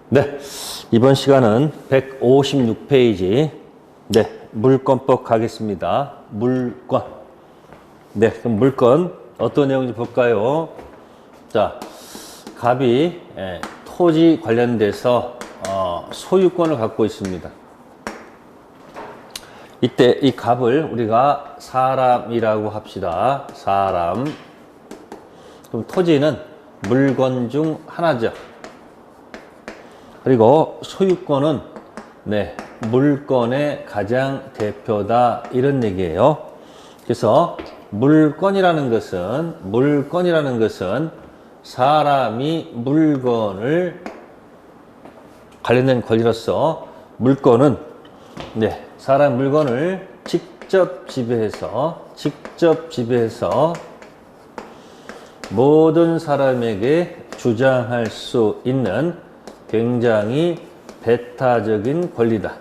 네, 이번 시간은 156페이지, 네, 물권법 가겠습니다. 물권. 네, 그럼 물권 어떤 내용인지 볼까요? 자, 갑이 토지 관련돼서 소유권을 갖고 있습니다. 이때 이 갑을 우리가 사람이라고 합시다. 사람. 그럼 토지는 물건 중 하나죠. 그리고 소유권은 물건의 가장 대표다, 이런 얘기예요. 그래서 물건이라는 것은 사람이 물건을 관련된 권리로서 물건은 사람 물건을 직접 지배해서 모든 사람에게 주장할 수 있는 굉장히 배타적인 권리다.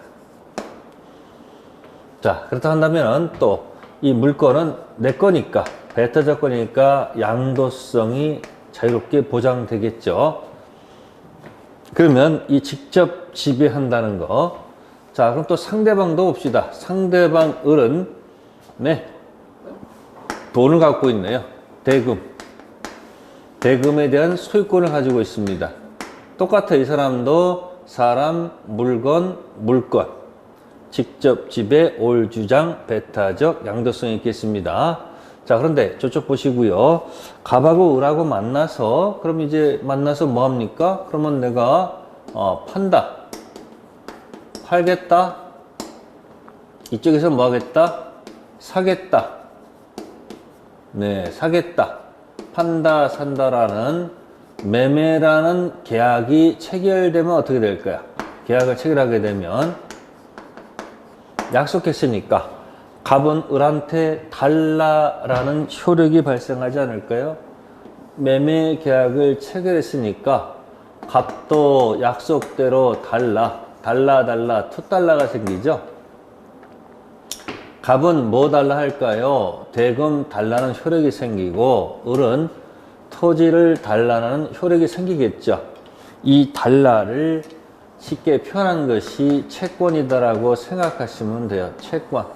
자, 그렇다 한다면 또 이 물건은 내 거니까, 배타적 권리니까 양도성이 자유롭게 보장되겠죠. 그러면 이 직접 지배한다는 거. 자, 그럼 또 상대방도 봅시다. 상대방 을은 돈을 갖고 있네요. 대금에 대한 소유권을 가지고 있습니다. 똑같아. 이 사람도 사람, 물건, 직접 지배, 올 주장, 배타적, 양도성이 있겠습니다. 자, 그런데 저쪽 보시고요. 갑하고 을하고 만나서, 그럼 이제 만나서 뭐 합니까? 그러면 내가 판다, 팔겠다, 이쪽에서 뭐 하겠다? 사겠다. 사겠다. 판다, 산다라는 매매라는 계약이 체결되면 어떻게 될까요? 계약을 체결하게 되면 약속했으니까 갑은 을한테 달라라는 효력이 발생하지 않을까요? 매매 계약을 체결했으니까 갑도 약속대로 달라 $2가 생기죠. 갑은 뭐 달라 할까요? 대금 달라는 효력이 생기고, 을은 토지를 달라는 효력이 생기겠죠. 이 달라를 쉽게 표현한 것이 채권이다라고 생각하시면 돼요. 채권.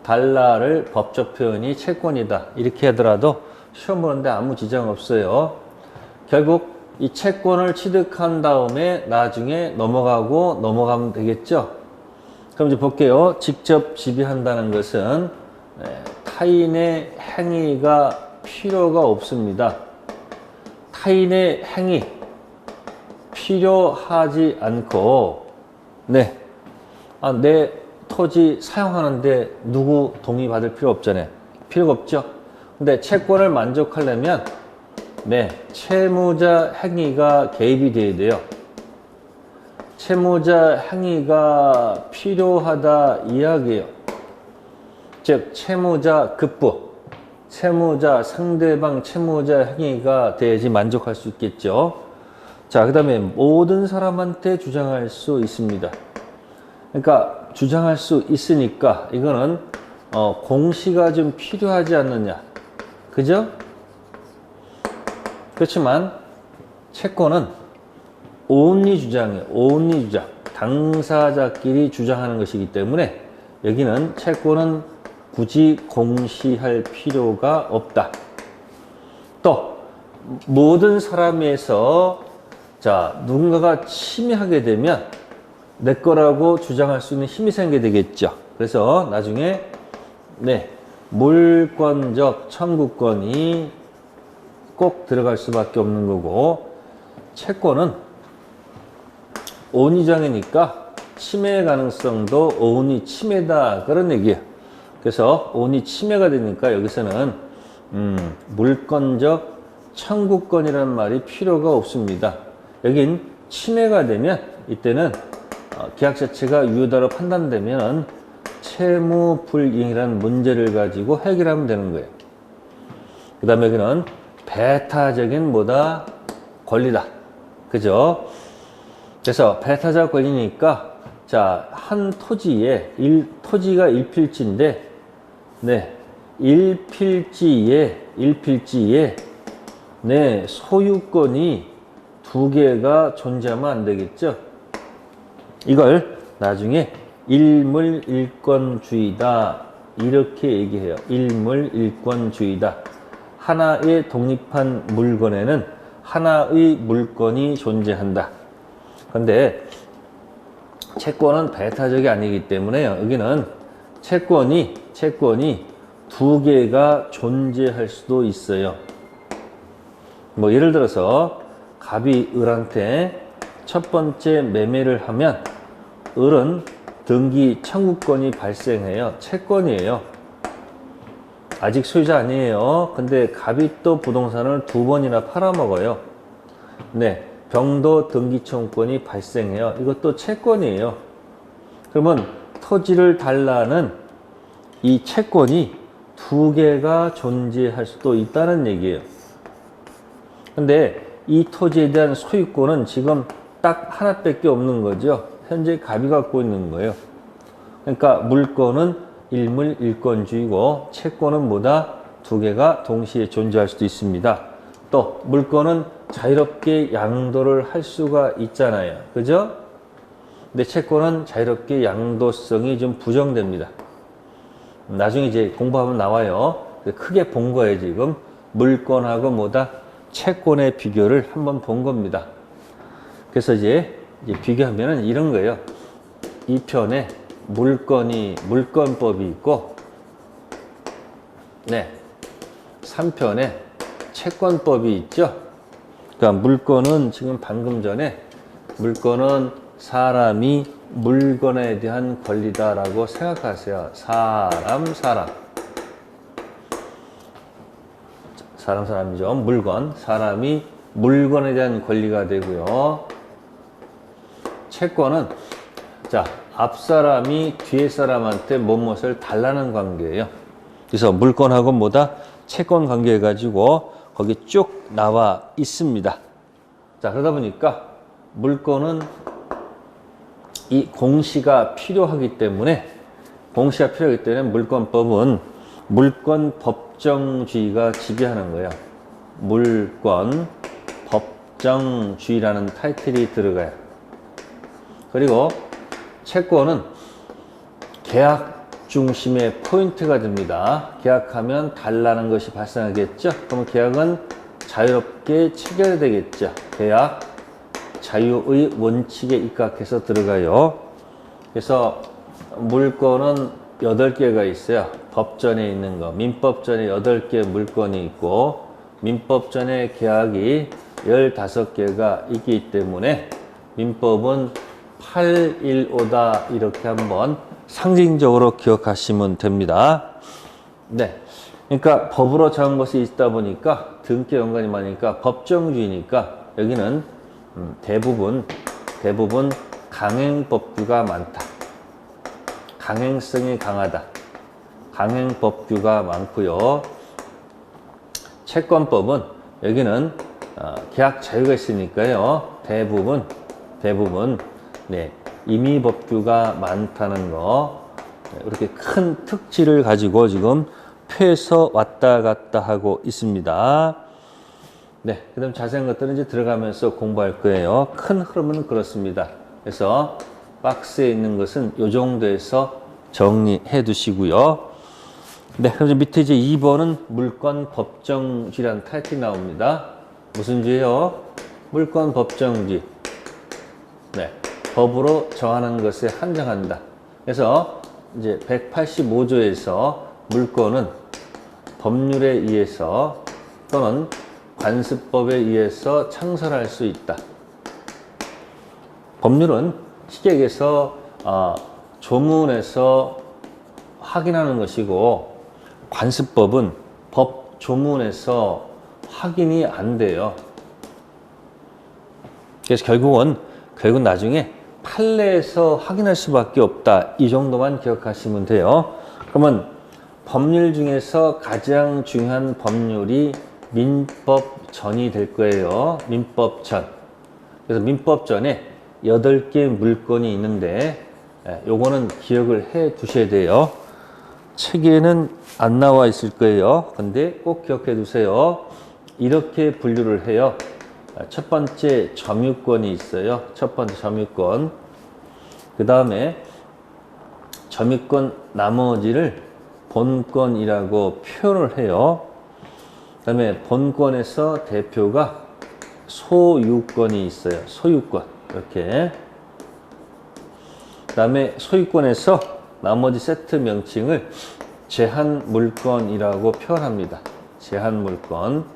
달라를 법적 표현이 채권이다, 이렇게 하더라도 시험 보는데 아무 지장 없어요. 결국 이 채권을 취득한 다음에 나중에 넘어가면 되겠죠. 그럼 이제 볼게요. 직접 지배한다는 것은 타인의 행위가 필요가 없습니다. 타인의 행위 필요하지 않고, 내 토지 사용하는데 누구 동의 받을 필요 없잖아요. 필요가 없죠. 근데 채권을 만족하려면 채무자 행위가 개입이 돼야 돼요. 채무자 행위가 필요하다 이야기예요. 즉 채무자 급부, 상대방 채무자 행위가 돼야지 만족할 수 있겠죠. 자, 그 다음에 모든 사람한테 주장할 수 있습니다. 그러니까 주장할 수 있으니까 이거는 공시가 좀 필요하지 않느냐, 그죠? 그렇지만 채권은 온리 주장이에요. 온리 주장. 당사자끼리 주장하는 것이기 때문에 여기는 채권은 굳이 공시할 필요가 없다. 또 모든 사람에서 누군가가 침해하게 되면 내 거라고 주장할 수 있는 힘이 생기게 되겠죠. 그래서 나중에 물권적 청구권이 꼭 들어갈 수밖에 없는 거고, 채권은 온이장이니까 침해 가능성도 온이 침해다, 그런 얘기예요. 그래서 온이 침해가 되니까 여기서는 물권적 청구권이라는 말이 필요가 없습니다. 여긴 침해가 되면 이때는 계약 자체가 유효다로 판단되면 채무불이행이라는 문제를 가지고 해결하면 되는 거예요. 그 다음에 여기는 배타적인 권리다. 그죠? 그래서 배타적 권리니까, 한 토지에, 토지가 일필지인데, 일필지에 소유권이 두 개가 존재하면 안 되겠죠. 이걸 나중에 일물일권주의다 이렇게 얘기해요. 일물일권주의다. 하나의 독립한 물건에는 하나의 물건이 존재한다. 그런데 채권은 배타적이 아니기 때문에요. 여기는 채권이 두 개가 존재할 수도 있어요. 뭐 예를 들어서 갑이 을한테 첫 번째 매매를 하면 을은 등기 청구권이 발생해요. 채권이에요. 아직 소유자 아니에요. 근데 갑이 또 부동산을 두 번이나 팔아먹어요. 네, 병도 등기 청구권이 발생해요. 이것도 채권이에요. 그러면 토지를 달라는 이 채권이 두 개가 존재할 수도 있다는 얘기예요. 근데 이 토지에 대한 소유권은 지금 딱 하나밖에 없는 거죠. 현재 갑이 갖고 있는 거예요. 그러니까 물건은 일물일권주의고 채권은 뭐다? 두 개가 동시에 존재할 수도 있습니다. 또 물건은 자유롭게 양도를 할 수가 있잖아요. 그죠? 근데 채권은 자유롭게 양도성이 좀 부정됩니다. 나중에 이제 공부하면 나와요. 크게 본 거예요, 지금. 물건하고 뭐다? 채권의 비교를 한번 본 겁니다. 그래서 이제 비교하면은 이런 거예요. 이 편에 물권법이 있고, 네. 3편에 채권법이 있죠. 그러니까 물권은 지금 방금 전에 물권은 사람이 물건에 대한 권리다라고 생각하세요. 사람이죠. 물건. 사람이 물건에 대한 권리가 되고요. 채권은 자, 앞 사람이 뒤에 사람한테 무엇을 달라는 관계예요. 그래서 물건하고 뭐다? 채권 관계 가지고 거기 쭉 나와 있습니다. 자, 그러다 보니까 물건은 이 공시가 필요하기 때문에 물권법은 물권 법정주의가 지배하는 거예요. 물권 법정주의라는 타이틀이 들어가요. 그리고 채권은 계약 중심의 포인트가 됩니다. 계약하면 달라는 것이 발생하겠죠. 그럼 계약은 자유롭게 체결이 되겠죠. 계약 자유의 원칙에 입각해서 들어가요. 그래서 물건은 8개가 있어요. 법전에 있는 거. 민법전에 8개 물건이 있고 민법전에 계약이 15개가 있기 때문에 민법은 815다 이렇게 한번 상징적으로 기억하시면 됩니다. 네. 그러니까 법으로 정한 것이 있다 보니까 등기 연관이 많으니까 법정주의니까 여기는 대부분 강행법규가 많다. 강행성이 강하다. 강행법규가 많고요. 채권법은 여기는 계약 자유가 있으니까요. 대부분 네, 임의법규가 많다는 거 이렇게 큰 특질을 가지고 지금 펴서 왔다 갔다 하고 있습니다. 네, 그 다음 자세한 것들은 이제 들어가면서 공부할 거예요. 큰 흐름은 그렇습니다. 그래서 박스에 있는 것은 이 정도에서 정리해 두시고요. 네, 그럼 밑에 이제 2번은 물권 법정주의라는 타이틀이 나옵니다. 무슨 주의요? 물권 법정주의. 네, 법으로 정하는 것에 한정한다. 그래서 이제 185조에서 물권은 법률에 의해서 또는 관습법에 의해서 창설할 수 있다. 법률은 시객에서 조문에서 확인하는 것이고 관습법은 법 조문에서 확인이 안 돼요. 그래서 결국 나중에 판례에서 확인할 수밖에 없다. 이 정도만 기억하시면 돼요. 그러면 법률 중에서 가장 중요한 법률이 민법전이 될 거예요. 민법전. 그래서 민법전에 8개 물건이 있는데 요거는 기억을 해 두셔야 돼요. 책에는 안 나와 있을 거예요. 근데 꼭 기억해 두세요. 이렇게 분류를 해요. 첫 번째 점유권이 있어요. 첫 번째 점유권. 그 다음에 점유권 나머지를 본권이라고 표현을 해요. 그 다음에 본권에서 대표가 소유권이 있어요. 소유권. 이렇게. 그 다음에 소유권에서 나머지 세트 명칭을 제한물권이라고 표현합니다. 제한물권.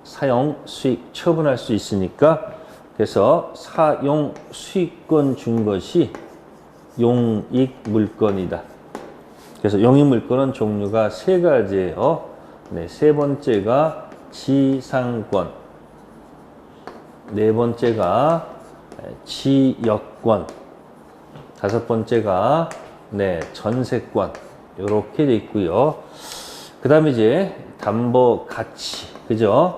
사용, 수익, 처분할 수 있으니까. 그래서 사용 수익권 준 것이 용익물권이다. 그래서 용익물권은 종류가 세 가지예요. 네, 세 번째가 지상권, 네 번째가 지역권, 다섯 번째가 전세권. 이렇게 돼 있고요. 그 다음에 이제 담보 가치, 그죠?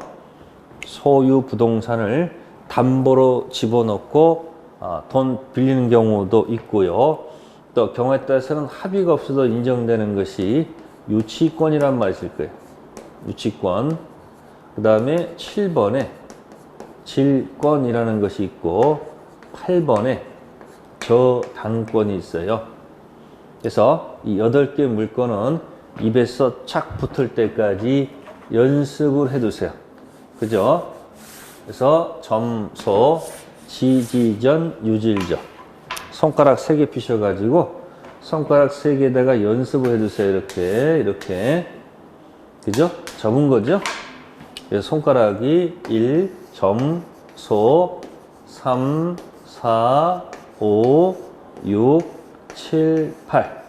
소유 부동산을 담보로 집어넣고 돈 빌리는 경우도 있고요. 또 경우에 따라서는 합의가 없어도 인정되는 것이 유치권이란 말이 있을 거예요. 유치권. 그 다음에 7번에 질권이라는 것이 있고 8번에 저당권이 있어요. 그래서 이 8개 물건은 입에서 착 붙을 때까지 연습을 해두세요. 그죠? 그래서 점소, 지지전, 유질저. 손가락 3개 피셔가지고 손가락 3개에다가 연습을 해두세요. 이렇게. 그죠? 적은 거죠? 그래서 손가락이 1, 점소, 3, 4, 5, 6, 7, 8.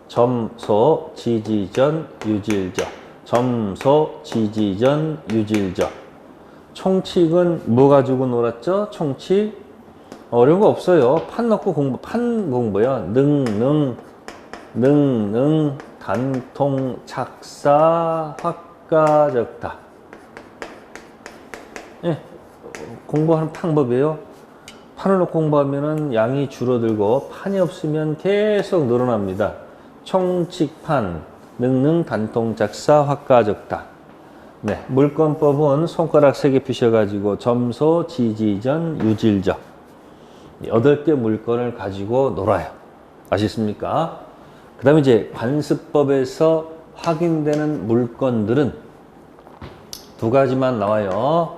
점소, 지지전, 유질저. 점소, 지지전, 유질저. 총칙은 뭐 가지고 놀았죠? 총칙? 어려운 거 없어요. 판 넣고 판 공부요. 능능, 단통, 착사, 확가적다. 예, 공부하는 방법이에요. 판을 놓고 공부하면은 양이 줄어들고 판이 없으면 계속 늘어납니다. 총칙판, 능능, 단통, 작사, 확가적다. 네, 물권법은 손가락 3개 피셔가지고 점소, 지지전, 유질저. 8개 물건을 가지고 놀아요. 아시겠습니까? 그 다음에 이제 관습법에서 확인되는 물건들은 두 가지만 나와요.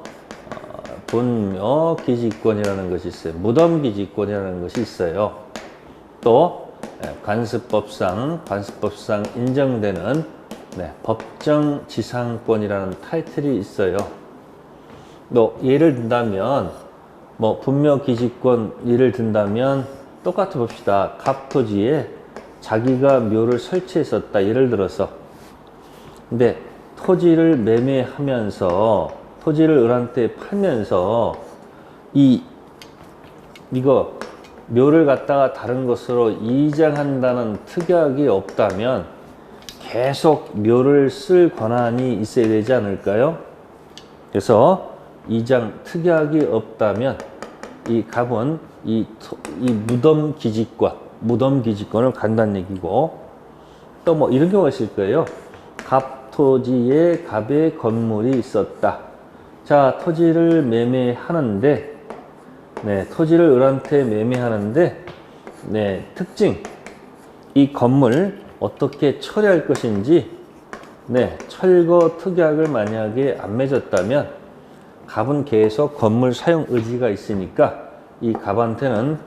분묘 기지권이라는 것이 있어요. 무덤 기지권이라는 것이 있어요. 또 관습법상 인정되는 법정 지상권이라는 타이틀이 있어요. 또 예를 든다면 분묘 기지권 예를 든다면 똑같이 봅시다. 갑토지에 자기가 묘를 설치했었다. 예를 들어서. 근데 토지를 매매하면서 토지를 을한테 팔면서 이거 묘를 갖다가 다른 것으로 이장한다는 특약이 없다면 계속 묘를 쓸 권한이 있어야 되지 않을까요? 그래서 이장 특약이 없다면 이 갑은 이 무덤 기지권을 간다는 얘기고, 또 이런 경우가 있을 거예요. 갑 토지에 갑의 건물이 있었다. 자, 토지를 매매하는데, 토지를 을한테 매매하는데, 특징, 이 건물 어떻게 처리할 것인지, 철거 특약을 만약에 안 맺었다면, 갑은 계속 건물 사용 의지가 있으니까, 이 갑한테는,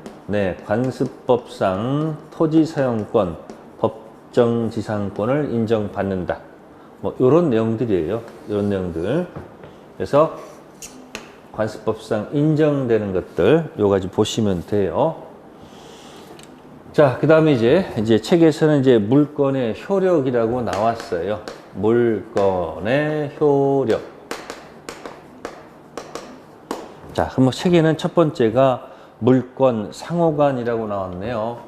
관습법상 토지 사용권, 법정지상권을 인정받는다. 요런 내용들이에요. 요런 내용들. 그래서 관습법상 인정되는 것들 요 가지 보시면 돼요. 자, 그 다음에 이제 책에서는 이제 물권의 효력이라고 나왔어요. 물권의 효력. 자, 그럼 책에는 첫 번째가 물권 상호간이라고 나왔네요.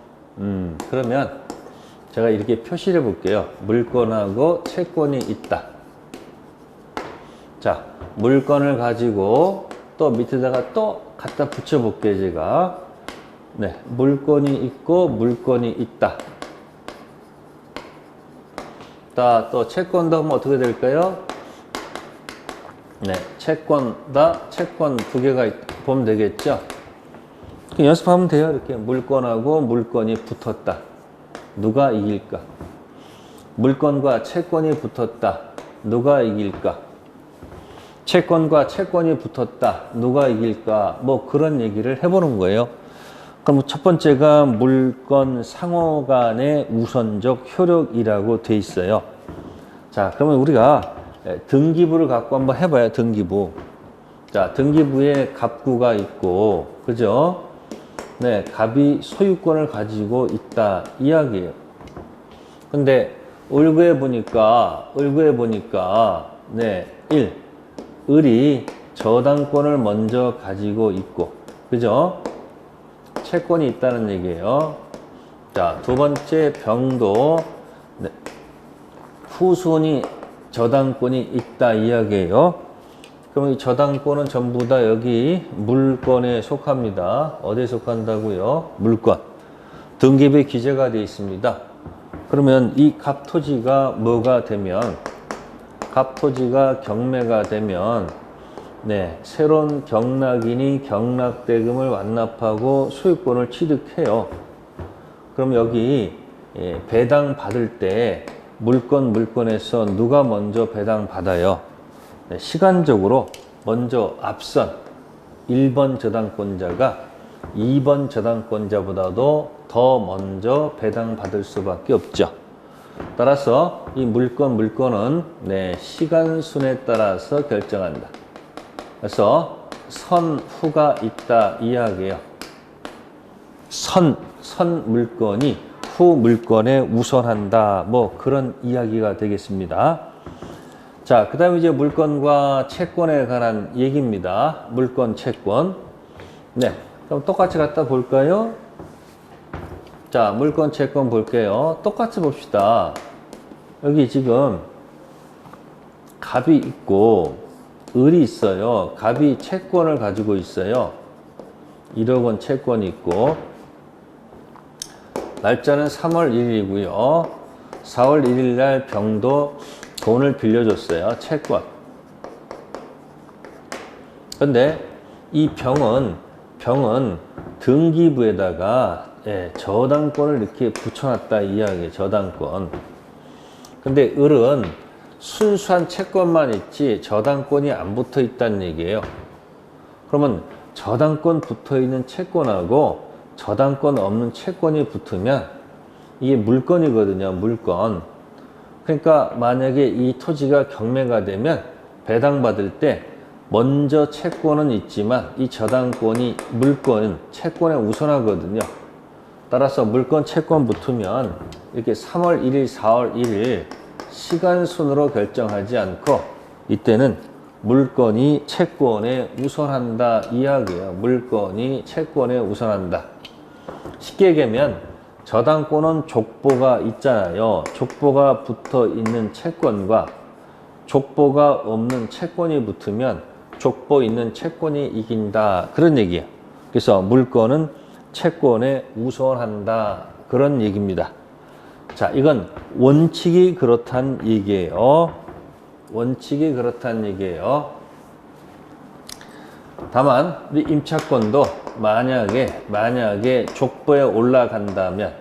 그러면 제가 이렇게 표시를 해 볼게요. 물권하고 채권이 있다. 자, 물권을 가지고 또 밑에다가 또 갖다 붙여 볼게요, 제가. 물권이 있고 물권이 있다. 또 채권도 하면 어떻게 될까요? 네, 채권 두 개가 보면 되겠죠. 연습하면 돼요. 이렇게 물건하고 물건이 붙었다. 누가 이길까? 물건과 채권이 붙었다. 누가 이길까? 채권과 채권이 붙었다. 누가 이길까? 뭐 그런 얘기를 해보는 거예요. 그럼 첫 번째가 물건 상호 간의 우선적 효력이라고 돼 있어요. 자, 그러면 우리가 등기부를 갖고 한번 해봐요. 등기부. 자, 등기부에 갑구가 있고, 그죠? 네, 갑이 소유권을 가지고 있다 이야기예요. 근데 을구에 보니까 네, 1. 을이 저당권을 먼저 가지고 있고, 그죠? 채권이 있다는 얘기예요. 자, 두 번째 병도 네, 후손이 저당권이 있다 이야기예요. 그럼 이 저당권은 전부 다 여기 물건에 속합니다. 어디에 속한다고요? 물건. 등기부에 기재가 되어 있습니다. 그러면 이 갑토지가 뭐가 되면, 갑토지가 경매가 되면, 네, 새로운 경락인이 경락대금을 완납하고 소유권을 취득해요. 그럼 여기 배당 받을 때 물건에서 누가 먼저 배당 받아요? 네, 시간적으로 먼저 앞선 1번 저당권자가 2번 저당권자보다도 더 먼저 배당 받을 수밖에 없죠. 따라서 이 물건은 네, 시간순에 따라서 결정한다. 그래서 선후가 있다 이야기예요. 선 물건이 후 물건에 우선한다. 뭐 그런 이야기가 되겠습니다. 자, 그 다음에 이제 물건과 채권에 관한 얘기입니다. 물건, 채권. 네. 그럼 똑같이 갖다 볼까요? 자, 물건, 채권 볼게요. 똑같이 봅시다. 여기 지금 갑이 있고, 을이 있어요. 갑이 채권을 가지고 있어요. 1억 원 채권이 있고, 날짜는 3월 1일이고요. 4월 1일 날 병도 돈을 빌려줬어요. 채권. 근데 이 병은 등기부에다가 저당권을 이렇게 붙여놨다 이야기예요. 저당권. 근데 을은 순수한 채권만 있지 저당권이 안 붙어 있다는 얘기예요. 그러면 저당권 붙어 있는 채권하고 저당권 없는 채권이 붙으면 이게 물건이거든요. 물건. 그러니까 만약에 이 토지가 경매가 되면 배당받을 때 먼저 채권은 있지만 이 저당권이 채권에 우선하거든요. 따라서 물건, 채권 붙으면 이렇게 3월 1일, 4월 1일 시간순으로 결정하지 않고 이때는 물건이 채권에 우선한다 이야기예요. 물건이 채권에 우선한다. 쉽게 얘기하면 저당권은 족보가 있잖아요. 족보가 붙어 있는 채권과 족보가 없는 채권이 붙으면 족보 있는 채권이 이긴다. 그런 얘기예요. 그래서 물건은 채권에 우선한다. 그런 얘기입니다. 자, 이건 원칙이 그렇다는 얘기예요. 원칙이 그렇다는 얘기예요. 다만 우리 임차권도 만약에 족보에 올라간다면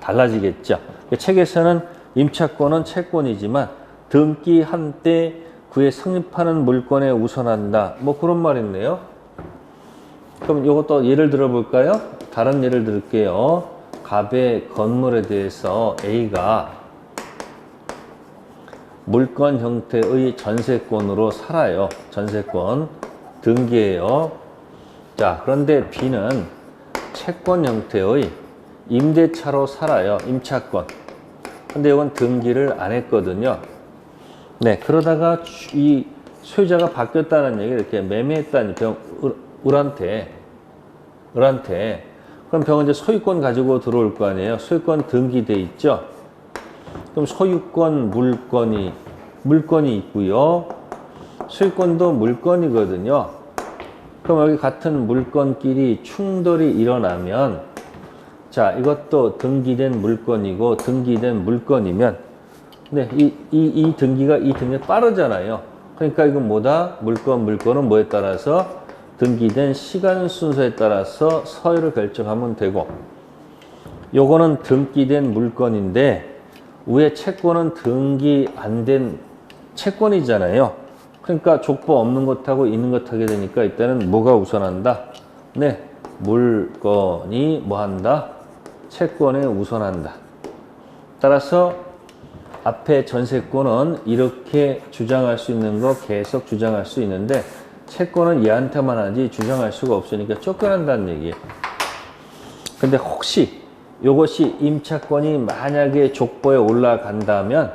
달라지겠죠. 책에서는 임차권은 채권이지만 등기한 때 그에 성립하는 물건에 우선한다. 뭐 그런 말이 있네요. 그럼 이것도 예를 들어볼까요? 다른 예를 들을게요. 갑의 건물에 대해서 A가 물건 형태의 전세권으로 살아요. 전세권 등기해요. 자, 그런데 B는 채권 형태의 임대차로 살아요. 임차권. 근데 이건 등기를 안 했거든요. 네, 그러다가 이 소유자가 바뀌었다는 얘기, 이렇게 매매했다는 을한테. 그럼 병은 이제 소유권 가지고 들어올 거 아니에요. 소유권 등기돼 있죠. 그럼 소유권 물건이 있고요. 소유권도 물건이거든요. 그럼 여기 같은 물건끼리 충돌이 일어나면 자, 이것도 등기된 물건이고 등기된 물건이면 네, 이 등기가 이 등기가 빠르잖아요. 그러니까 이건 뭐다? 물건은 뭐에 따라서 등기된 시간 순서에 따라서 서열을 결정하면 되고, 요거는 등기된 물건인데 위에 채권은 등기 안 된 채권이잖아요. 그러니까 족보 없는 것하고 있는 것 하게 되니까 이때는 뭐가 우선한다? 네, 물건이 뭐 한다? 채권에 우선한다. 따라서 앞에 전세권은 이렇게 주장할 수 있는 거 계속 주장할 수 있는데 채권은 얘한테만 하지 주장할 수가 없으니까 쫓겨난다는 얘기예요. 근데 혹시 이것이 임차권이 만약에 족보에 올라간다면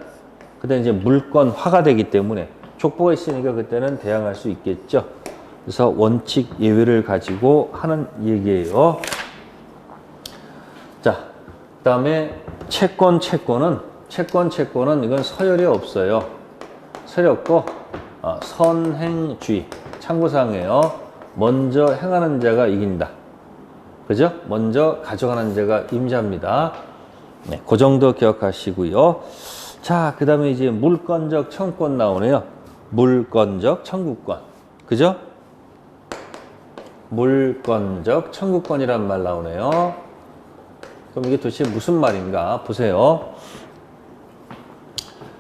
그때 이제 물권화가 되기 때문에 족보가 있으니까 그때는 대항할 수 있겠죠. 그래서 원칙 예외를 가지고 하는 얘기예요. 자, 그다음에 채권은 이건 서열이 없어요. 서열이 없고 선행주의 참고사항이에요. 먼저 행하는 자가 이긴다. 그죠? 먼저 가져가는 자가 임자입니다. 네, 그 정도 기억하시고요. 자, 그 다음에 이제 물권적 청구권 나오네요. 물권적 청구권. 그죠? 물권적 청구권이란 말 나오네요. 그럼 이게 도대체 무슨 말인가? 보세요.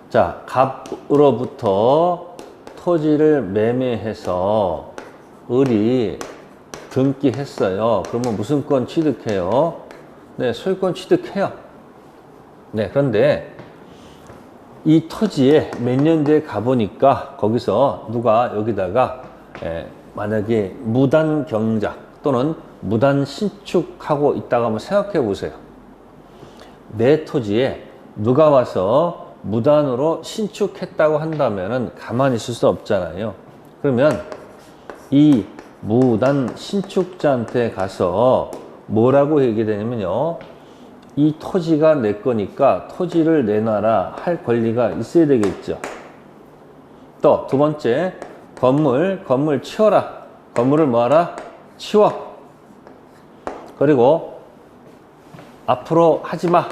자, 갑으로부터 토지를 매매해서 을이 등기했어요. 그러면 무슨 권 취득해요? 네, 소유권 취득해요. 네, 그런데 이 토지에 몇 년 뒤에 가보니까 거기서 누가 여기다가 만약에 무단 경작 또는 무단 신축하고 있다고 한번 생각해 보세요. 내 토지에 누가 와서 무단으로 신축했다고 한다면은 가만히 있을 수 없잖아요. 그러면 이 무단 신축자한테 가서 뭐라고 얘기되냐면요. 이 토지가 내 거니까 토지를 내놔라 할 권리가 있어야 되겠죠. 또 두 번째, 건물 치워라. 건물을 뭐하라? 치워. 그리고 앞으로 하지 마.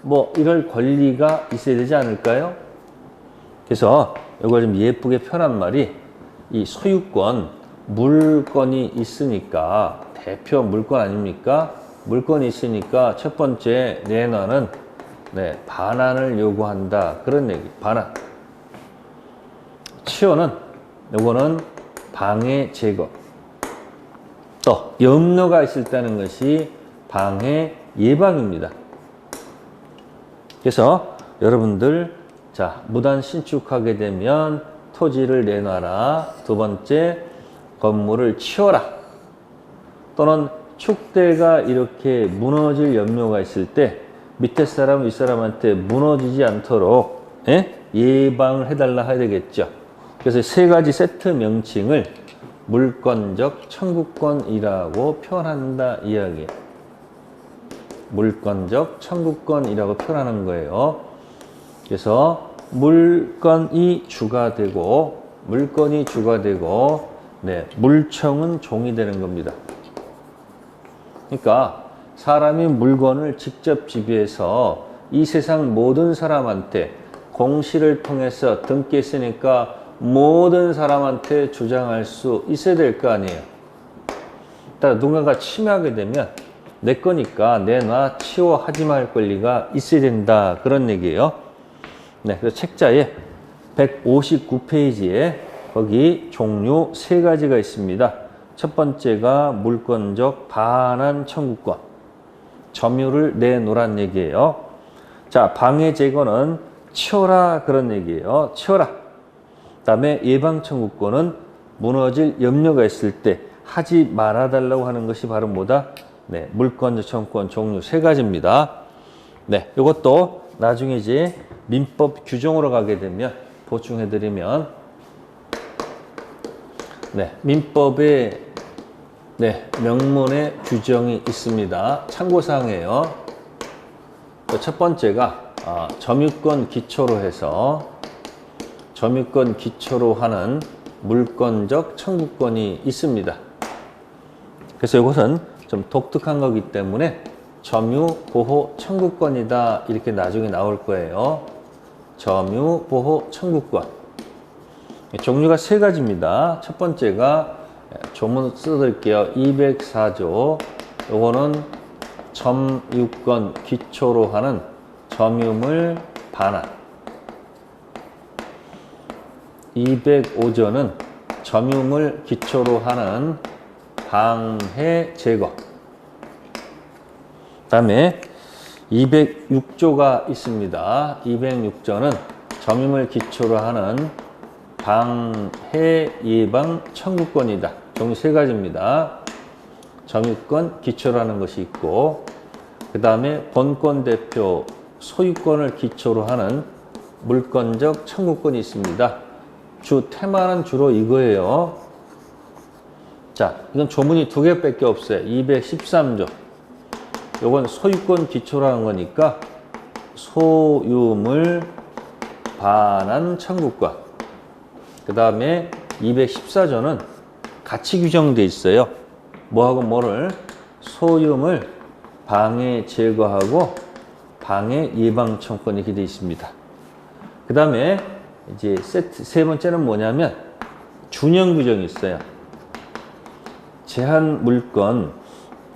뭐 이럴 권리가 있어야 되지 않을까요? 그래서 이걸 좀 예쁘게 표현한 말이 이 소유권, 물건이 있으니까 대표 물건 아닙니까? 물건이 있으니까 첫 번째 내놔는 반환을 요구한다. 그런 얘기. 반환. 치워는 요거는 방해 제거. 또 염려가 있을 때는 것이 방해 예방입니다. 그래서 여러분들 자, 무단 신축하게 되면 토지를 내놔라. 두 번째, 건물을 치워라. 또는 축대가 이렇게 무너질 염려가 있을 때 밑에 사람, 윗사람한테 무너지지 않도록 예방을 해달라 해야 되겠죠. 그래서 세 가지 세트 명칭을 물권적 청구권이라고 표현한다 이야기예요. 물권적 청구권이라고 표현하는 거예요. 그래서 물건이 주가 되고 물청은 종이 되는 겁니다. 그러니까 사람이 물건을 직접 지배해서 이 세상 모든 사람한테 공시를 통해서 등기했으니까 모든 사람한테 주장할 수 있어야 될 거 아니에요. 따라 누군가가 침해하게 되면 내 거니까 내놔, 치워, 하지 말 권리가 있어야 된다. 그런 얘기예요. 네, 그래서 책자에 159페이지에 거기 종류 세 가지가 있습니다. 첫 번째가 물권적 반환 청구권. 점유를 내놓으란 얘기예요. 자, 방해 제거는 치워라 그런 얘기예요. 치워라. 그다음에 예방 청구권은 무너질 염려가 있을 때 하지 말아달라고 하는 것이 바로 뭐다? 네, 물권적 청구권 종류 세 가지입니다. 네, 이것도 나중에 이제 민법 규정으로 가게 되면 보충해드리면 민법에 명문의 규정이 있습니다. 참고사항이에요. 첫 번째가 점유권 기초로 해서 점유권 기초로 하는 물권적 청구권이 있습니다. 그래서 이것은 좀 독특한 거기 때문에 점유 보호 청구권이다 이렇게 나중에 나올 거예요. 점유, 보호, 청구권. 종류가 세 가지입니다. 첫 번째가 조문 써드릴게요. 204조. 요거는 점유권 기초로 하는 점유물 반환. 205조는 점유물 기초로 하는 방해 제거. 그 다음에 206조가 있습니다. 206조는 점유물 기초로 하는 방해 예방 청구권이다. 종류 세 가지입니다. 점유권 기초로 하는 것이 있고, 그 다음에 본권 대표 소유권을 기초로 하는 물권적 청구권이 있습니다. 테마는 주로 이거예요. 자, 이건 조문이 두 개밖에 없어요. 213조. 요건 소유권 기초로 하는 거니까 소유물 반환 청구권. 그 다음에 214조는 같이 규정돼 있어요. 뭐하고 뭐를 소유물 방해 제거하고 방해 예방 청구권 이렇게 돼 있습니다. 그 다음에 이제 세 번째는 뭐냐면 준용 규정이 있어요. 제한 물권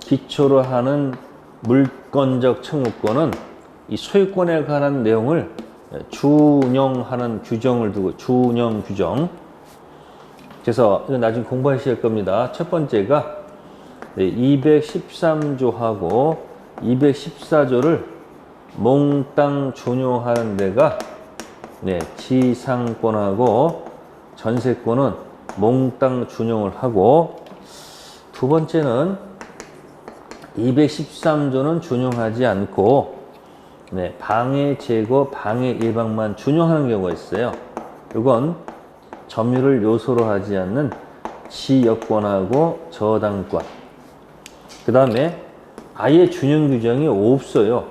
기초로 하는 물권적 청구권은 이 소유권에 관한 내용을 준용하는 규정을 두고 준용 규정. 그래서 이거 나중에 공부하실 겁니다. 첫 번째가 213조하고 214조를 몽땅 준용하는 데가 지상권하고 전세권은 몽땅 준용을 하고, 두 번째는 213조는 준용하지 않고 방해 제거, 방해 예방만 준용하는 경우가 있어요. 이건 점유를 요소로 하지 않는 지역권하고 저당권. 그 다음에 아예 준용 규정이 없어요.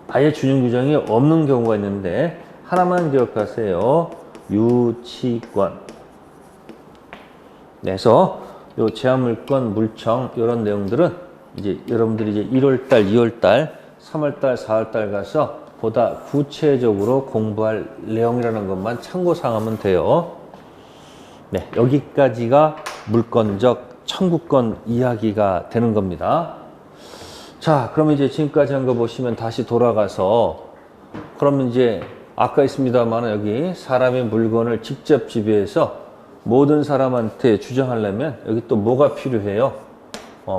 아예 준용 규정이 없는 경우가 있는데 하나만 기억하세요. 유치권. 그래서 요 제한물권, 물청 이런 내용들은 이제 여러분들이 이제 1월달, 2월달, 3월달, 4월달 가서 보다 구체적으로 공부할 내용이라는 것만 참고 삼으면 돼요. 네, 여기까지가 물권적 청구권 이야기가 되는 겁니다. 자, 그럼 이제 지금까지 한 거 보시면 다시 돌아가서, 그러면 이제 아까 있습니다만 여기 사람의 물건을 직접 지배해서 모든 사람한테 주장하려면 여기 또 뭐가 필요해요?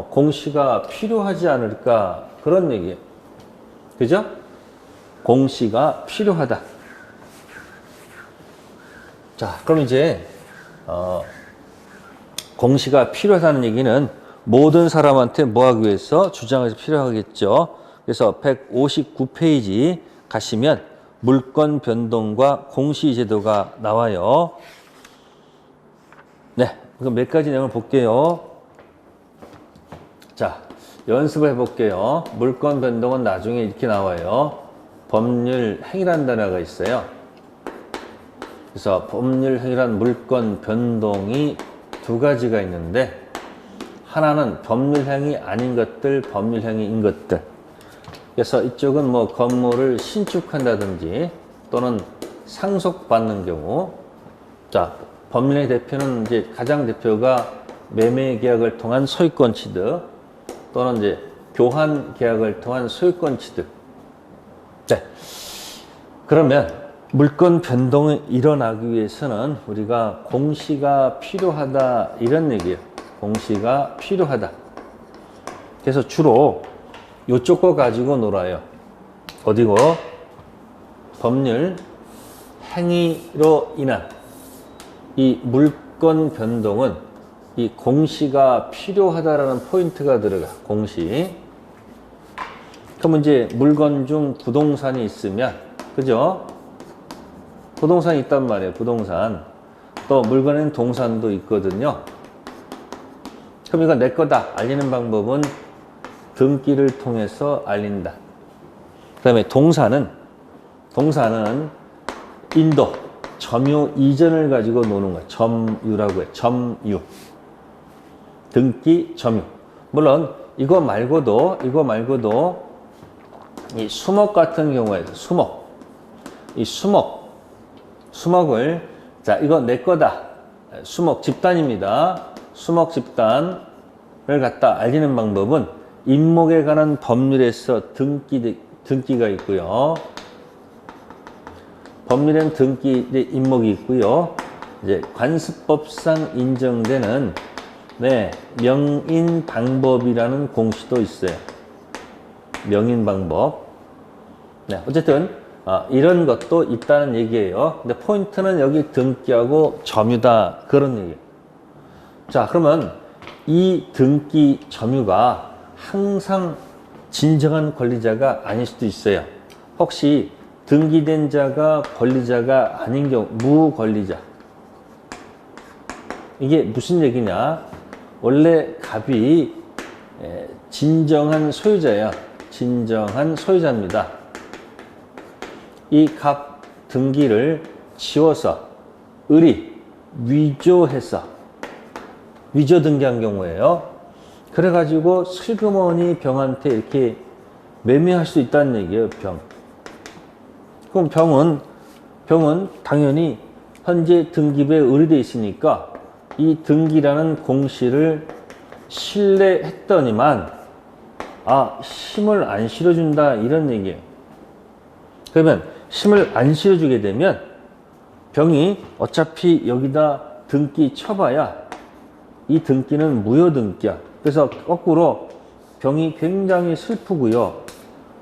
공시가 필요하지 않을까, 그런 얘기예요. 그죠? 공시가 필요하다. 자, 그럼 이제 공시가 필요하다는 얘기는 모든 사람한테 뭐 하기 위해서 주장해서 필요하겠죠. 그래서 159페이지 가시면 물권 변동과 공시 제도가 나와요. 네, 그럼 몇 가지 내용을 볼게요. 자, 연습을 해볼게요. 물권 변동은 나중에 이렇게 나와요. 법률 행위라는 단어가 있어요. 그래서 법률 행위란 물권 변동이 두 가지가 있는데, 하나는 법률 행위 아닌 것들, 법률 행위인 것들. 그래서 이쪽은 뭐 건물을 신축한다든지 또는 상속받는 경우. 자, 법률 행위 대표는 이제 가장 대표가 매매 계약을 통한 소유권 취득 또는 이제 교환 계약을 통한 소유권 취득. 네. 그러면 물권 변동이 일어나기 위해서는 우리가 공시가 필요하다, 이런 얘기예요. 공시가 필요하다. 그래서 주로 요쪽 거 가지고 놀아요. 어디고? 법률 행위로 인한 이 물권 변동은 이 공시가 필요하다라는 포인트가 들어가. 공시. 그럼 이제 물건 중 부동산이 있으면, 그죠? 부동산이 있단 말이에요. 부동산. 또 물건에는 동산도 있거든요. 그럼 이거 내 거다 알리는 방법은 등기를 통해서 알린다. 그 다음에 동산은 인도, 점유 이전을 가지고 노는 거야. 점유라고 해. 점유. 등기, 점유. 물론 이거 말고도 이 수목 같은 경우에도 이 수목을, 자, 이거 내 거다. 수목 집단입니다. 수목 집단을 갖다 알리는 방법은 임목에 관한 법률에서 등기가 있고요. 법률에는 등기 임목이 있고요. 이제 관습법상 인정되는 명인 방법이라는 공시도 있어요. 명인 방법. 어쨌든 이런 것도 있다는 얘기예요. 근데 포인트는 여기 등기하고 점유다 그런 얘기예요. 자, 그러면 이 등기 점유가 항상 진정한 권리자가 아닐 수도 있어요. 혹시 등기된 자가 권리자가 아닌 경우 무권리자. 이게 무슨 얘기냐? 원래 갑이 진정한 소유자야. 진정한 소유자입니다. 이 갑 등기를 지워서 위조해서 위조 등기한 경우에요. 그래가지고 슬그머니 병한테 이렇게 매매할 수 있다는 얘기예요. 그럼 병은 당연히 현재 등기부에 의뢰되어 있으니까 이 등기라는 공시를 신뢰했더니만 힘을 안 실어준다 이런 얘기예요. 그러면 힘을 안 실어주게 되면 병이 어차피 여기다 등기 쳐봐야 이 등기는 무효 등기야. 그래서 거꾸로 병이 굉장히 슬프고요.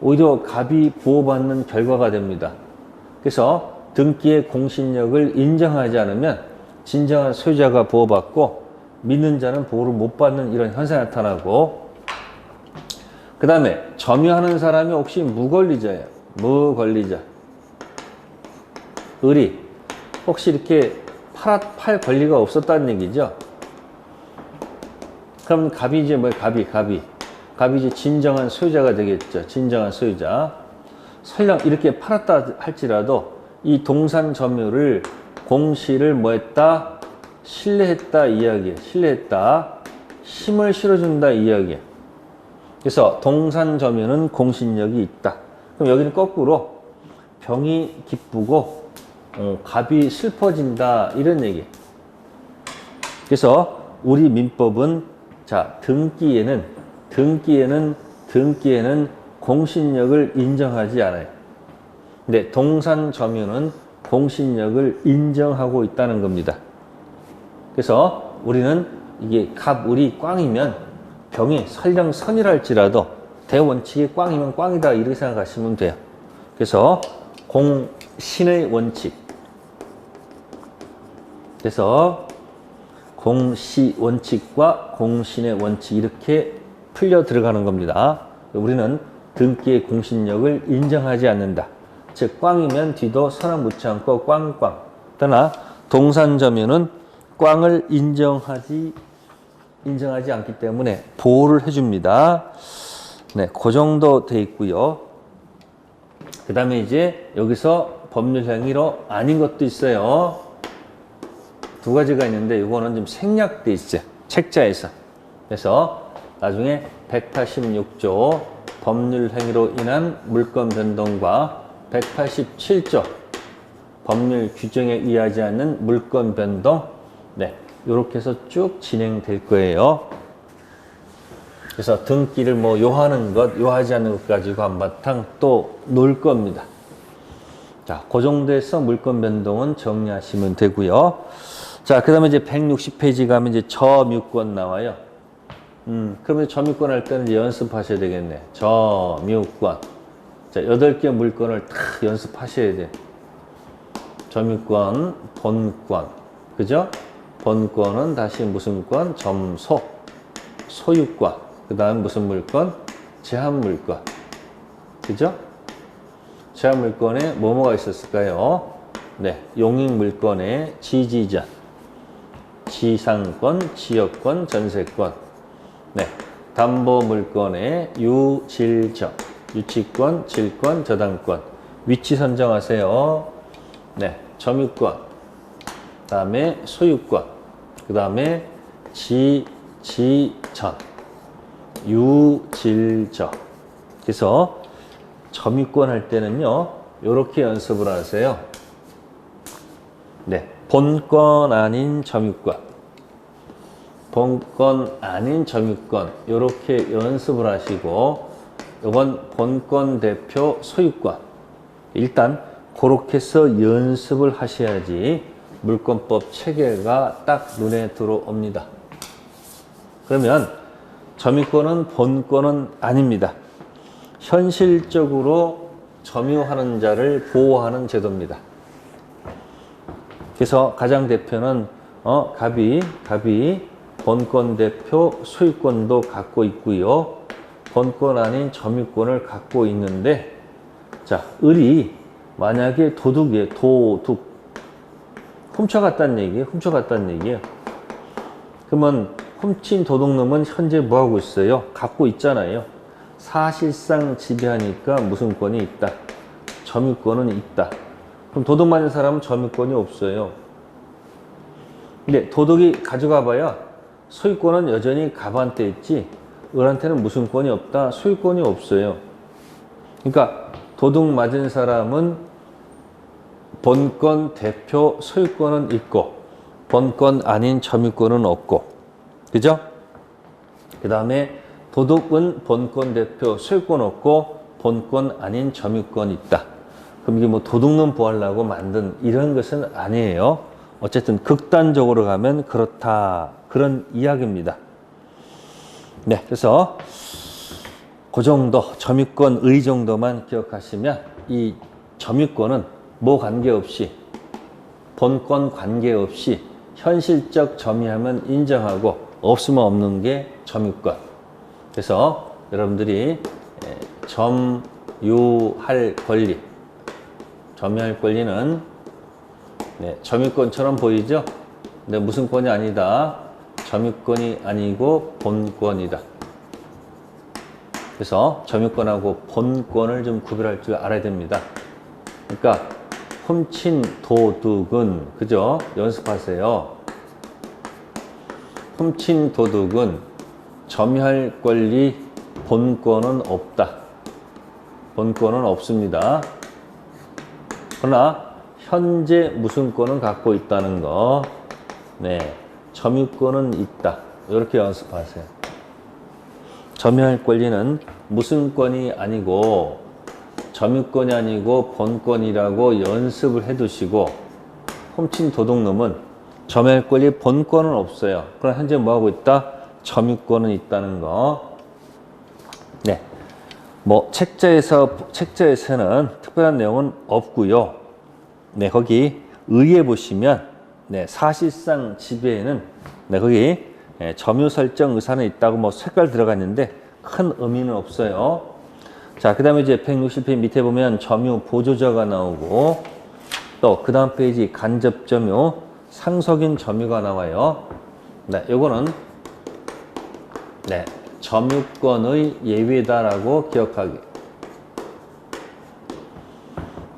오히려 갑이 보호받는 결과가 됩니다. 그래서 등기의 공신력을 인정하지 않으면 진정한 소유자가 보호받고 믿는 자는 보호를 못 받는 이런 현상이 나타나고, 그 다음에 점유하는 사람이 혹시 무권리자예요. 무권리자. 혹시 이렇게 팔 권리가 없었다는 얘기죠. 그럼 갑이 이제 갑이 이제 진정한 소유자가 되겠죠. 진정한 소유자. 설령 이렇게 팔았다 할지라도 이 동산 점유를 공시를 뭐했다? 신뢰했다 이야기예요. 신뢰했다. 힘을 실어준다 이야기예요. 그래서 동산 점유는 공신력이 있다. 그럼 여기는 거꾸로 병이 기쁘고 갑이 슬퍼진다 이런 얘기예요. 그래서 우리 민법은 자, 등기에는 공신력을 인정하지 않아요. 근데 동산 점유는 공신력을 인정하고 있다는 겁니다. 그래서 우리는 이게 갑을이 꽝이면 병이 설령 선이랄지라도 대원칙이 꽝이면 꽝이다 이렇게 생각하시면 돼요. 그래서 공신의 원칙. 그래서 공시 원칙과 공신의 원칙 이렇게 풀려 들어가는 겁니다. 우리는 등기의 공신력을 인정하지 않는다. 즉 꽝이면 뒤도 선을 묻지 않고 꽝꽝. 그러나 동산 점유는 꽝을 인정하지 않기 때문에 보호를 해줍니다. 그 정도 돼 있고요. 그 다음에 이제 여기서 법률 행위로 아닌 것도 있어요. 두 가지가 있는데 이거는 좀 생략돼 있어요. 책자에서. 그래서 나중에 186조 법률 행위로 인한 물권 변동과 187조 법률 규정에 의하지 않는 물권 변동, 이렇게 해서 쭉 진행될 거예요. 그래서 등기를 뭐 요하는 것, 요하지 않는 것 가지고 한바탕 또 놀 겁니다. 자, 그 정도에서 물권 변동은 정리하시면 되고요. 자, 그 다음에 이제 160페이지 가면 이제 점유권 나와요. 그러면 점유권 할 때는 이제 연습하셔야 되겠네. 점유권. 자, 8개 물권을 다 연습하셔야 돼. 점유권, 본권. 그죠? 본권은 다시 무슨 권? 점소. 소유권. 그 다음 무슨 물권? 제한물권. 그죠? 제한물권에 뭐뭐가 있었을까요? 용익물권에 지지전, 지상권, 지역권, 전세권. 담보물권에 유질적, 유치권, 질권, 저당권. 위치 선정하세요. 점유권. 그 다음에 소유권. 그 다음에 지전, 유질적. 그래서 점유권 할 때는요, 요렇게 연습을 하세요. 네. 본권 아닌 점유권. 본권 아닌 점유권. 요렇게 연습을 하시고, 요건 본권 대표 소유권. 일단, 그렇게 해서 연습을 하셔야지 물권법 체계가 딱 눈에 들어옵니다. 그러면 점유권은 본권은 아닙니다. 현실적으로 점유하는 자를 보호하는 제도입니다. 그래서 가장 대표는 갑이 본권 대표 소유권도 갖고 있고요. 본권 아닌 점유권을 갖고 있는데, 자, 을이 만약에 도둑이에요. 도둑. 훔쳐갔다는 얘기예요. 그러면 훔친 도둑놈은 현재 뭐하고 있어요? 갖고 있잖아요. 사실상 지배하니까 무슨권이 있다. 점유권은 있다. 그럼 도둑 맞은 사람은 점유권이 없어요. 근데 도둑이 가져가 봐야 소유권은 여전히 갑한테 있지, 을한테는 무슨권이 없다. 소유권이 없어요. 그러니까 도둑 맞은 사람은 본권 대표 소유권은 있고 본권 아닌 점유권은 없고, 그죠? 그 다음에 도둑은 본권 대표 소유권 없고 본권 아닌 점유권 있다. 그럼 이게 뭐 도둑놈 보호하려고 만든 이런 것은 아니에요. 어쨌든 극단적으로 가면 그렇다, 그런 이야기입니다. 네, 그래서 그 정도, 점유권의 정도만 기억하시면 이 점유권은 뭐 관계없이, 본권 관계없이 현실적 점유하면 인정하고 없으면 없는 게 점유권. 그래서 여러분들이 점유할 권리, 점유할 권리는 점유권처럼 보이죠? 근데 무슨 권이 아니다. 점유권이 아니고 본권이다. 그래서 점유권하고 본권을 좀 구별할 줄 알아야 됩니다. 그러니까 훔친 도둑은, 그죠? 연습하세요. 훔친 도둑은 점유할 권리, 본권은 없다. 본권은 없습니다. 그러나 현재 무슨 권은 갖고 있다는 거, 점유권은 있다. 이렇게 연습하세요. 점유할 권리는 무슨 권이 아니고 점유권이 아니고 본권이라고 연습을 해두시고, 훔친 도둑놈은 점유할 권리, 본권은 없어요. 그럼 현재 뭐하고 있다? 점유권은 있다는 거. 네. 뭐 책자에서는 특별한 내용은 없고요. 네, 거기 의에 보시면 사실상 지배에는 거기 점유 설정 의사는 있다고 뭐 색깔 들어가 있는데 큰 의미는 없어요. 자, 그 다음에 이제 160페이지 밑에 보면 점유 보조자가 나오고, 또 그 다음 페이지 간접 점유, 상속인 점유가 나와요. 네, 요거는 점유권의 예외다라고 기억하기.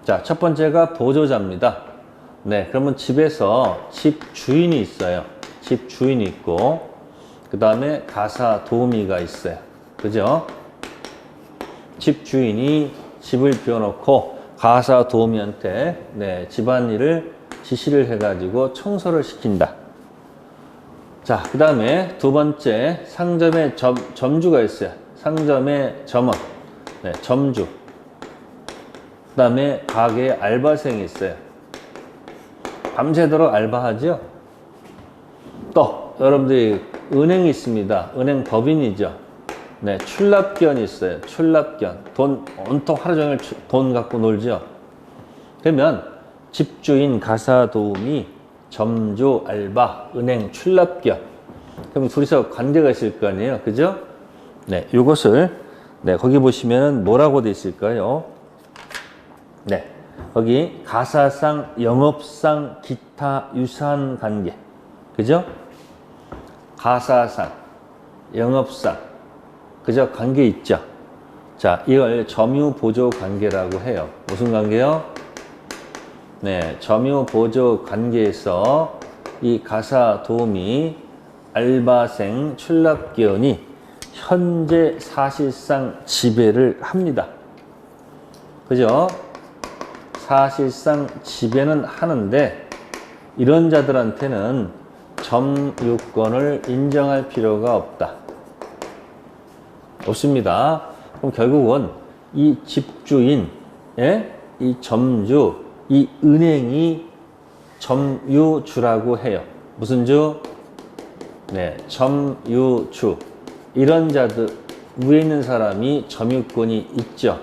자, 첫 번째가 보조자입니다. 네, 그러면 집에서 집 주인이 있어요. 집 주인이 있고, 그 다음에 가사 도우미가 있어요. 그죠? 집 주인이 집을 비워놓고 가사 도우미한테 집안일을 지시를 해가지고 청소를 시킨다. 자, 그 다음에 두 번째, 상점에 점주가 있어요. 상점에 점원, 점주. 그 다음에 가게에 알바생이 있어요. 밤새도록 알바하죠. 또 여러분들이 은행이 있습니다. 은행 법인이죠. 출납견이 있어요. 출납견. 돈 온통 하루 종일 돈 갖고 놀죠. 그러면 집주인, 가사도우미, 점주, 알바, 은행, 출납견. 그럼 둘이서 관계가 있을 거 아니에요. 그죠? 요것을 거기 보시면은 뭐라고 돼 있을까요? 거기 가사상, 영업상, 기타 유사한 관계. 그죠? 가사상, 영업상, 그죠? 관계 있죠? 자, 이걸 점유보조 관계라고 해요. 무슨 관계요? 점유보조 관계에서 이 가사 도우미, 알바생, 출납기원이 현재 사실상 지배를 합니다. 그죠? 사실상 지배는 하는데 이런 자들한테는 점유권을 인정할 필요가 없다. 없습니다. 그럼 결국은 이 집주인, 이 점주, 이 은행이 점유주라고 해요. 무슨 주? 네, 점유주. 이런 자들, 위에 있는 사람이 점유권이 있죠.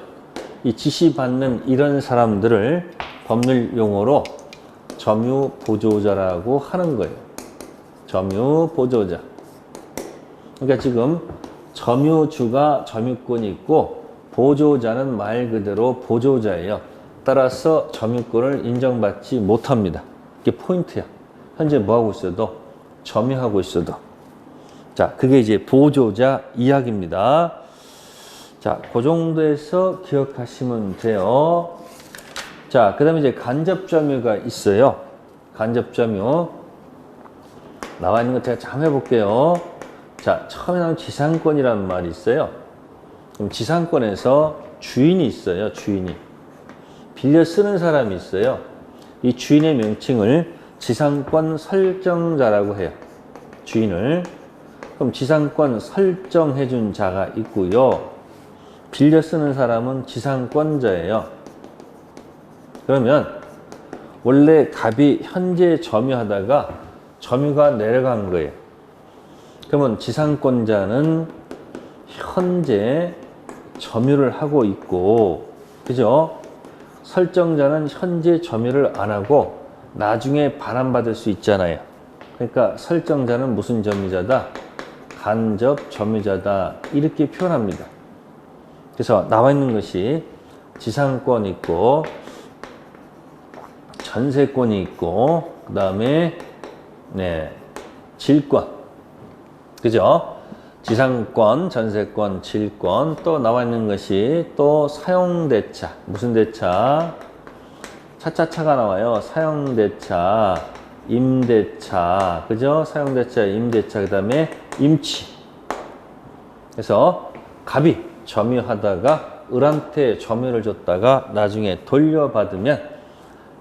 이 지시받는 이런 사람들을 법률 용어로 점유보조자라고 하는 거예요. 점유보조자. 그러니까 지금 점유주가 점유권이 있고 보조자는 말 그대로 보조자예요. 따라서 점유권을 인정받지 못합니다. 이게 포인트야. 현재 뭐하고 있어도 점유하고 있어도. 자, 그게 이제 보조자 이야기입니다. 자, 그 정도에서 기억하시면 돼요. 자, 그 다음에 이제 간접점유가 있어요. 간접점유. 나와 있는 거 제가 참 해볼게요. 자, 처음에 나온 지상권이라는 말이 있어요. 그럼 지상권에서 주인이 있어요. 주인이. 빌려 쓰는 사람이 있어요. 이 주인의 명칭을 지상권 설정자라고 해요. 주인을. 그럼 지상권 설정해준 자가 있고요. 빌려 쓰는 사람은 지상권자예요. 그러면 원래 갑이 현재 점유하다가 점유가 내려간 거예요. 그러면 지상권자는 현재 점유를 하고 있고, 그죠? 설정자는 현재 점유를 안 하고 나중에 반환받을 수 있잖아요. 그러니까 설정자는 무슨 점유자다? 간접 점유자다. 이렇게 표현합니다. 그래서 나와 있는 것이 지상권 있고 전세권이 있고 그 다음에 네, 질권. 그죠? 지상권, 전세권, 질권. 또 나와 있는 것이 또 사용대차. 무슨 대차? 차차차가 나와요. 사용대차, 임대차. 그죠? 사용대차, 임대차. 그 다음에 임치. 그래서 갑이 점유하다가 을한테 점유를 줬다가 나중에 돌려받으면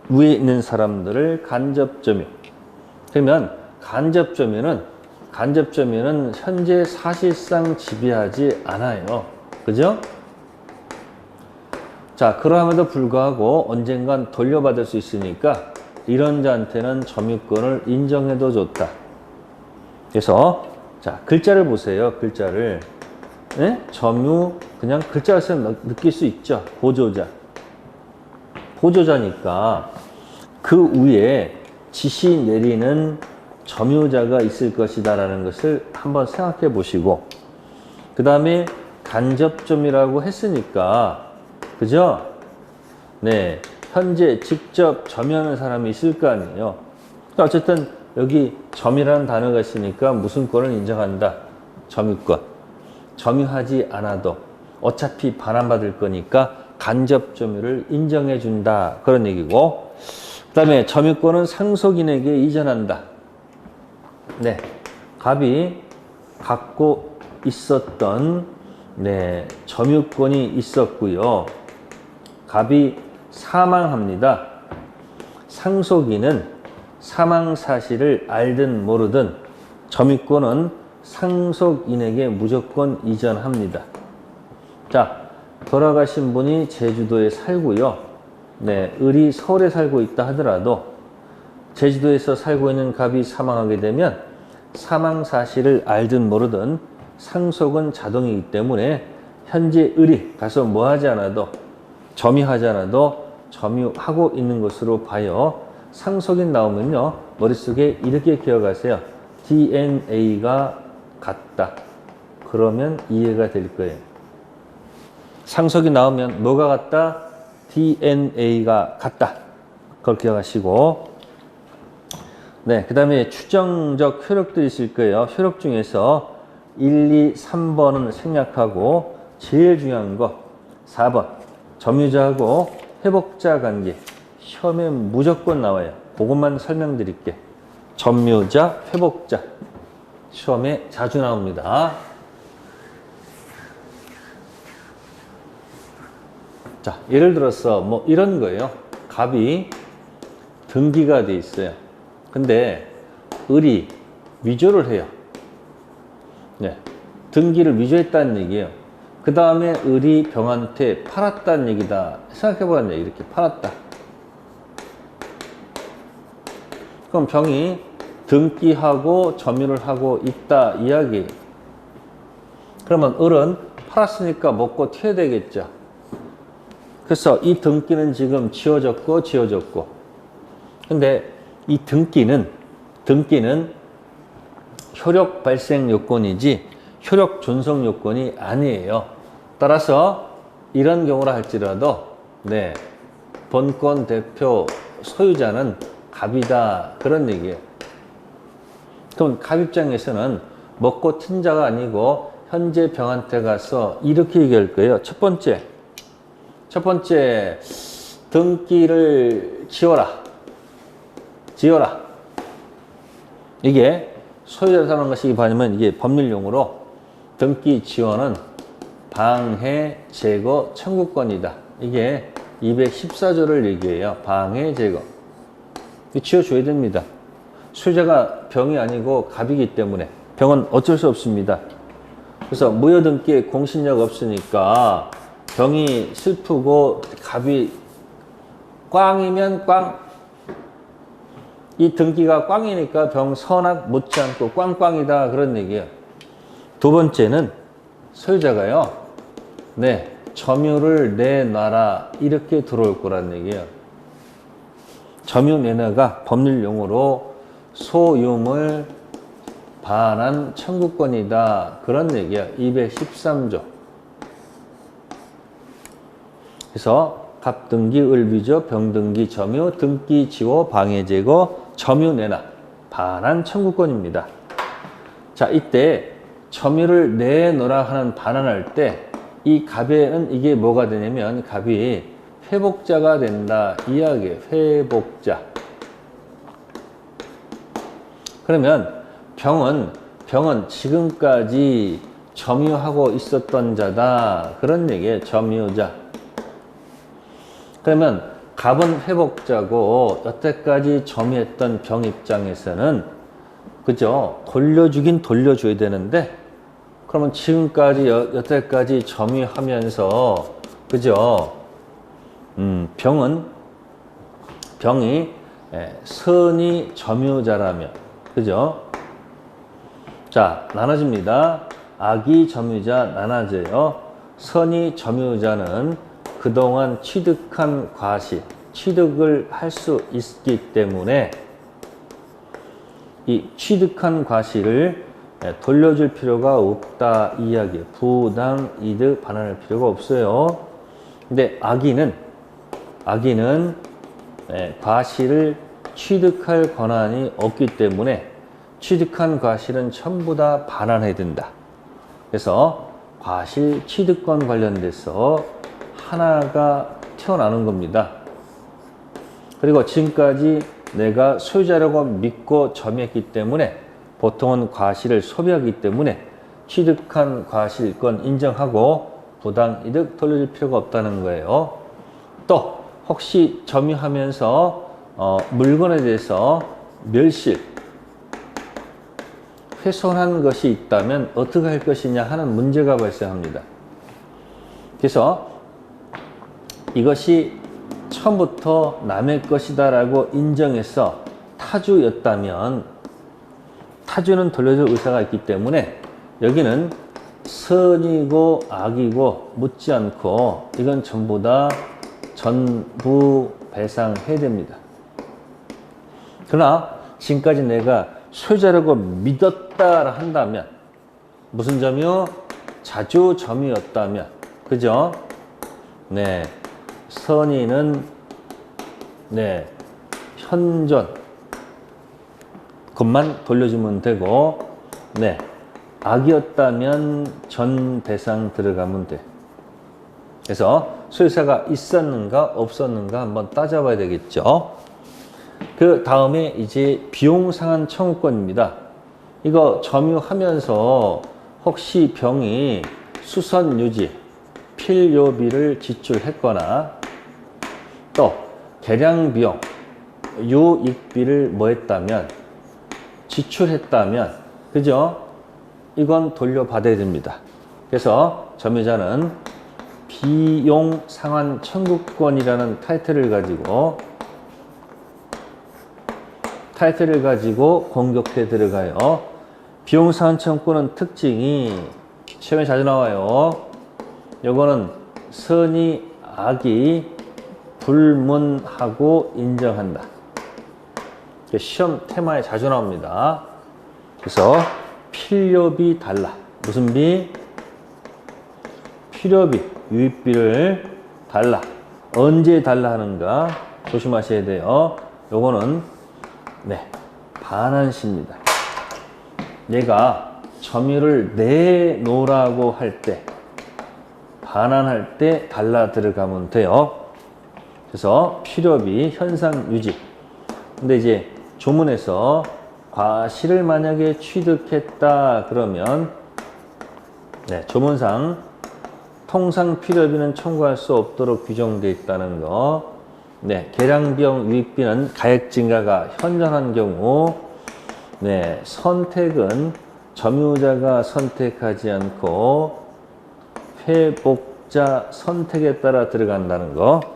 위에 있는 사람들을 간접점유. 그러면 간접점유는 현재 사실상 지배하지 않아요. 그죠? 자, 그러함에도 불구하고 언젠간 돌려받을 수 있으니까 이런 자한테는 점유권을 인정해도 좋다. 그래서 자, 글자를 보세요. 글자를. 네? 점유, 그냥 글자를 쓰면 느낄 수 있죠. 보조자. 보조자니까 그 위에 지시 내리는 점유자가 있을 것이다 라는 것을 한번 생각해 보시고, 그 다음에 간접점이라고 했으니까, 그죠? 네. 현재 직접 점유하는 사람이 있을 거 아니에요. 그러니까 어쨌든 여기 점이라는 단어가 있으니까 무슨 권을 인정한다? 점유권. 점유하지 않아도 어차피 반환받을 거니까 간접점유를 인정해 준다. 그런 얘기고, 그 다음에 점유권은 상속인에게 이전한다. 네, 갑이 갖고 있었던 네, 점유권이 있었고요. 갑이 사망합니다. 상속인은 사망 사실을 알든 모르든 점유권은 상속인에게 무조건 이전합니다. 자, 돌아가신 분이 제주도에 살고요. 네, 을이 서울에 살고 있다 하더라도 제주도에서 살고 있는 갑이 사망하게 되면 사망 사실을 알든 모르든 상속은 자동이기 때문에 현재 을이 가서 뭐 하지 않아도 점유하지 않아도 점유하고 있는 것으로 봐요. 상속인 나오면요, 머릿속에 이렇게 기억하세요. DNA가 같다. 그러면 이해가 될 거예요. 상속이 나오면 뭐가 같다? DNA가 같다. 그걸 기억하시고, 네, 그 다음에 추정적 효력들이 있을 거예요. 효력 중에서 1, 2, 3번은 생략하고 제일 중요한 거 4번 점유자하고 회복자 관계. 시험에 무조건 나와요. 그것만 설명드릴게. 점유자, 회복자. 시험에 자주 나옵니다. 자, 예를 들어서 뭐 이런 거예요. 갑이 등기가 돼 있어요. 근데 을이 위조를 해요. 네. 등기를 위조했다는 얘기예요. 그 다음에 을이 병한테 팔았다는 얘기다. 생각해보라는 얘기. 이렇게 팔았다. 그럼 병이 등기하고 점유를 하고 있다 이야기. 그러면 을은 팔았으니까 먹고 튀어야 되겠죠. 그래서 이 등기는 지금 지워졌고 근데 이 등기는 효력 발생 요건이지 효력 존속 요건이 아니에요. 따라서 이런 경우라 할지라도 네, 본권 대표 소유자는 갑이다 그런 얘기예요. 그럼 갑 입장에서는 먹고 튄 자가 아니고 현재 병한테 가서 이렇게 얘기할 거예요. 첫 번째 등기를 지워라. 이게 소유자를 사는 것이 반이면 이게 법률용어로 등기 지원은 방해, 제거, 청구권이다. 이게 214조를 얘기해요. 방해, 제거. 지워줘야 됩니다. 소유자가 병이 아니고 갑이기 때문에 병은 어쩔 수 없습니다. 그래서 무효등기에 공신력 없으니까 병이 슬프고 갑이 꽝이면 꽝. 이 등기가 꽝이니까 병 선악 묻지 않고 꽝꽝이다 그런 얘기예요. 두 번째는 소유자가요. 네, 점유를 내놔라 이렇게 들어올 거란 얘기예요. 점유 내놔가 법률 용어로 소유물 반환 청구권이다 그런 얘기야. 213조. 그래서 갑등기, 을위조, 병등기, 점유, 등기, 지워, 방해, 제거, 점유 내놔, 반환 청구권입니다. 자, 이때 점유를 내놓으라 하는 반환할 때 이 갑에는 이게 뭐가 되냐면 갑이 회복자가 된다 이야기예요. 회복자. 그러면 병은 지금까지 점유하고 있었던 자다 그런 얘기예요. 점유자. 그러면 갑은 회복자고 여태까지 점유했던 병 입장에서는 그죠? 돌려주긴 돌려줘야 되는데 그러면 지금까지 여태까지 점유하면서 그죠? 병이 선이 점유자라면 그죠? 자, 나눠집니다. 악이 점유자 나눠져요. 선이 점유자는 그동안 취득한 과실, 취득을 할 수 있기 때문에 이 취득한 과실을 돌려줄 필요가 없다 이야기예요. 부당 이득 반환할 필요가 없어요. 근데 악인은 과실을 취득할 권한이 없기 때문에 취득한 과실은 전부 다 반환해야 된다. 그래서 과실 취득권 관련돼서 하나가 튀어나오는 겁니다. 그리고 지금까지 내가 소유자라고 믿고 점유했기 때문에 보통은 과실을 소비하기 때문에 취득한 과실권 인정하고 부당이득 돌려줄 필요가 없다는 거예요. 또 혹시 점유하면서 물건에 대해서 멸실, 훼손한 것이 있다면 어떻게 할 것이냐 하는 문제가 발생합니다. 그래서 이것이 처음부터 남의 것이다 라고 인정해서 타주였다면 타주는 돌려줄 의사가 있기 때문에 여기는 선이고 악이고 묻지 않고 이건 전부 다 전부 배상해야 됩니다. 그러나 지금까지 내가 소유자라고 믿었다 한다면 무슨 점유? 자주 점유였다면 그죠? 네, 선의는 네, 현존 것만 돌려주면 되고 네, 악이었다면 전 배상 들어가면 돼. 그래서 소유자가 있었는가 없었는가 한번 따져봐야 되겠죠. 그 다음에 이제 비용 상환 청구권입니다. 이거 점유하면서 혹시 병이 수선 유지 필요비를 지출했거나 또 계량 비용, 유익비를 뭐 했다면, 지출했다면, 그죠? 이건 돌려받아야 됩니다. 그래서 점유자는 비용 상환 청구권이라는 타이틀을 가지고 공격해 들어가요. 비용 상환 청구권은 특징이 시험에 자주 나와요. 요거는 선의, 악의 불문하고 인정한다. 시험 테마에 자주 나옵니다. 그래서 필요비 달라. 무슨 비? 필요비, 유익비를 달라. 언제 달라 하는가 조심하셔야 돼요. 요거는 반환시입니다. 얘가 점유를 내놓으라고 할 때, 반환할 때 달라 들어가면 돼요. 그래서 필요비 현상 유지. 근데 이제 조문에서 과실을 만약에 취득했다 그러면 조문상 통상 필요비는 청구할 수 없도록 규정되어 있다는 거. 계량비용 유익비는 가액 증가가 현저한 경우 선택은 점유자가 선택하지 않고 회복자 선택에 따라 들어간다는 거.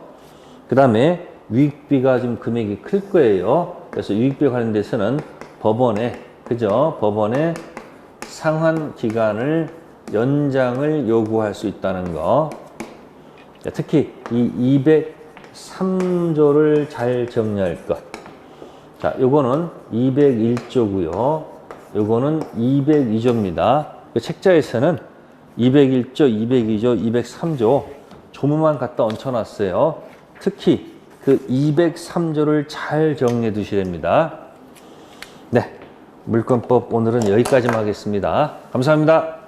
그 다음에 유익비가 좀 금액이 클 거예요. 그래서 유익비에 관련돼서는 법원에 상환 기간을 연장을 요구할 수 있다는 거. 특히 이 203조를 잘 정리할 것. 자, 요거는 201조고요. 요거는 202조입니다. 그 책자에서는 201조, 202조, 203조 조문만 갖다 얹혀놨어요. 특히 그 203조를 잘 정리해 두셔야 됩니다. 물권법 오늘은 여기까지만 하겠습니다. 감사합니다.